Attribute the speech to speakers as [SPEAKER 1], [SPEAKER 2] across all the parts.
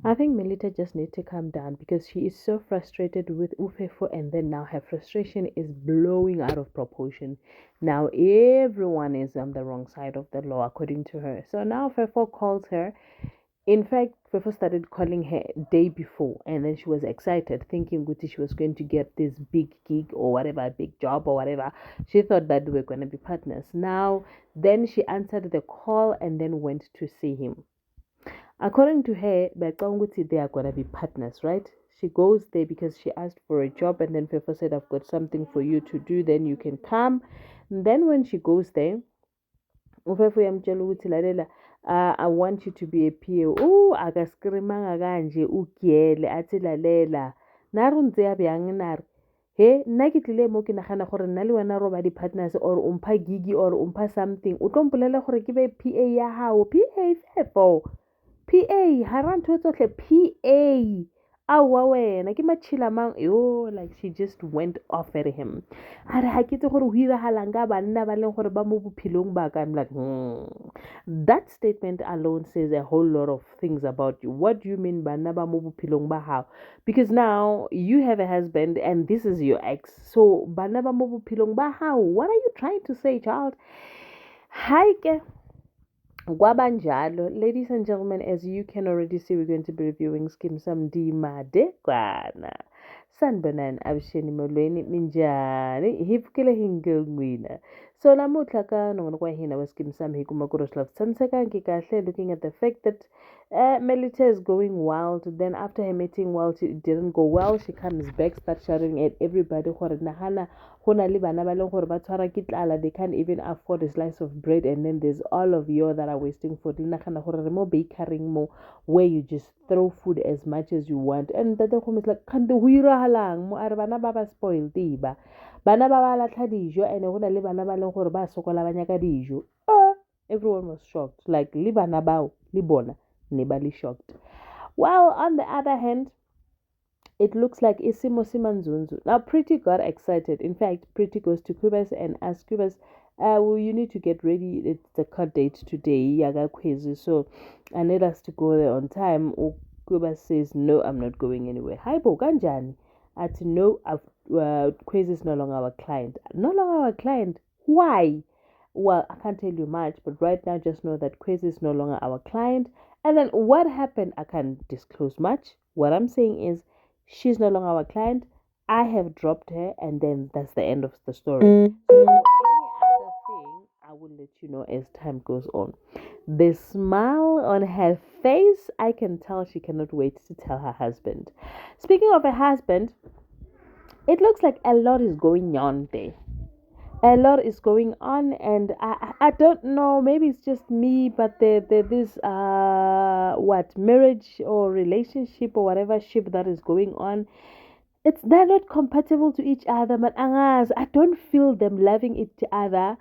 [SPEAKER 1] I think Melita just needs to calm down because she is so frustrated with Ufefo, and then now her frustration is blowing out of proportion. Now everyone is on the wrong side of the law according to her. So now Fefo calls her. In fact, Fefo started calling her day before, and then she was excited, thinking Guti she was going to get this big gig or whatever, big job or whatever. She thought that they were going to be partners. Now, then she answered the call and then went to see him. According to her, Bakanguti, they are going to be partners, right? She goes there because she asked for a job, and then Fefa said, I've got something for you to do, then you can come. And then when she goes there, Ufefu yamtshela ukuthi lalela, I want you to be a PA. Oh, akaskrimanga kanje ugele athi lalela. Naru ntse ya bjang nare. He, nna ke tlile mo ke nagana gore nna le wena roba di-partners or umpha gigi or umpha something. O tlo mpolelela gore ke be PA ya hao. PA fefo. PA hara ntho tsotlhe PA aowa wena ke matšhila mang yo, like she just went off at him. A re ga ke itse gore go iragalang ka banna ba leng gore ba mo bophelong ba ka. I'm like, that statement alone says a whole lot of things about you. What do you mean banna ba mo bophelong ba hao? Because now you have a husband and this is your ex, so banna ba mo bophelong ba hao, what are you trying to say, child? Hi ke. Kwabanjalo, ladies and gentlemen, as you can already see, we're going to be reviewing Skim Samdima Dekwana. Sanbanan Absheni Molweni Minjani, Hipkele Hingwina. So namuhla ka nongona kwa hina wa Skim Sam Hikumakuroslav Samsaka Nkikahle, looking at the fact that Melita is going wild. Then after her meeting wild, it didn't go well. She comes back, starts shouting at everybody. They can't even afford a slice of bread, and then there's all of you that are wasting food. More baking more where you just throw food as much as you want. And the home is like, can the huira halang mo are bana baba spoil tiba. Bana baba latlha dijo and hona le bana ba leng gore ba sokola ba nyaka dijo. Everyone was shocked. Like le bana bao le bona ne ba le shocked. While on the other hand, it looks like Isimo Simanzunzu. Now, Pretty got excited. In fact, Pretty goes to Kubas and asks Kubas, well, you need to get ready. It's the cut date today. Yaga quiz. So I need us to go there on time. Kubas says, no, I'm not going anywhere. Hi, Boganjani. At no, quiz is no longer our client. No longer our client. Why? Well, I can't tell you much, but right now just know that Quiz is no longer our client. And then what happened, I can't disclose much. What I'm saying is she's no longer our client. I have dropped her, and then that's the end of the story. So any other thing, I will let you know as time goes on. The smile on her face, I can tell she cannot wait to tell her husband. Speaking of her husband, it looks like a lot is going on there. A lot is going on, and I don't know, maybe it's just me, but this what marriage or relationship or whatever ship that is going on, it's they're not compatible to each other. But angas, I don't feel them loving each other.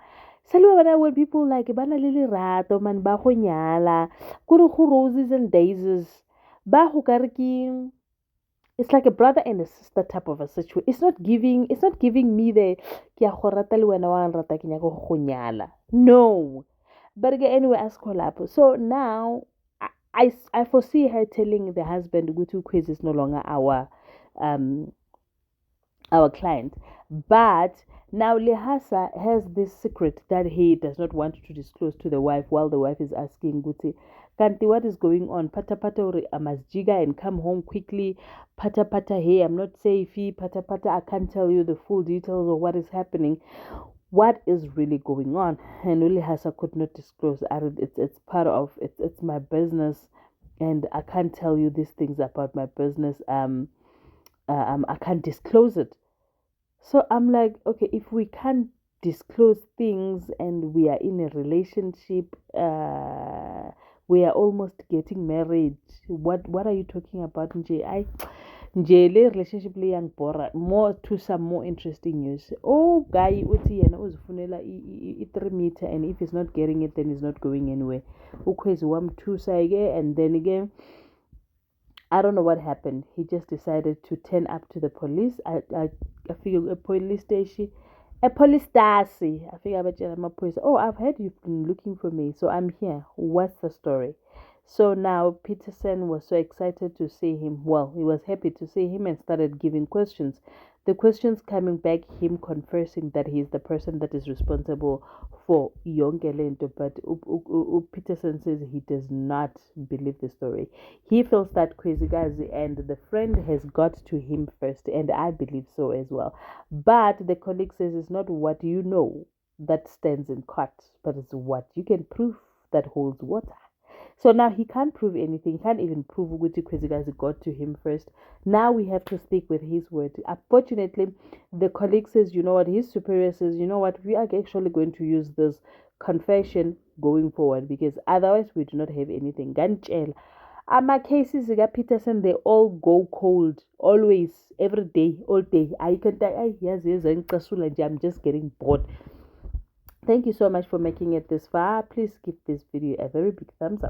[SPEAKER 1] Salwa when people like bana lili rato man ba go nyala kuri go roses and daisies ba go kariki, it's like a brother and a sister type of a situation. It's not giving me the ke a go rata le wena wa nrata ke nyaka go nyala. No. But again, anyway, as collab. So now I foresee her telling the husband Gutu Quiz is no longer um our client. But now Lehasa has this secret that he does not want to disclose to the wife while the wife is asking Guti, Kanti, what is going on? Pata pata ori I must jiga and come home quickly. Pata pata, hey, I'm not safe. Pata pata, I can't tell you the full details of what is happening. What is really going on? And Uli Hasa could not disclose. It's part of it's my business, and I can't tell you these things about my business. I can't disclose it. So I'm like, okay, if we can't disclose things and we are in a relationship, we are almost getting married. What are you talking about, Nje? Le relationship le yang bora more to some more interesting news. Oh, guy, uthi yena uzifunela I 3 meter, and if he's not getting it, then he's not going anywhere. Ukwezi wamthusa again, and then again. I don't know what happened. He just decided to turn up to the police. I figure a police station, a police station. I figure about police. Oh, I've heard you've been looking for me, so I'm here. What's the story? So now Peterson was so excited to see him. Well, he was happy to see him and started giving questions. The questions coming back, him confessing that he is the person that is responsible for Yonke Lento, but Peterson says he does not believe the story. He feels that crazy guys and the friend has got to him first, and I believe so as well. But the colleague says it's not what you know that stands in court, but it's what you can prove that holds water. So now he can't prove anything. He can't even prove Uguti Kwezikazi got to him first. Now we have to stick with his word. Unfortunately, the colleague says, you know what, his superior says, you know what, we are actually going to use this confession going forward because otherwise we do not have anything. Ganchel. My cases, Peterson, they all go cold. Always, every day, all day. I can yes, yes, I'm just getting bored. Thank you so much for making it this far. Please give this video a very big thumbs up.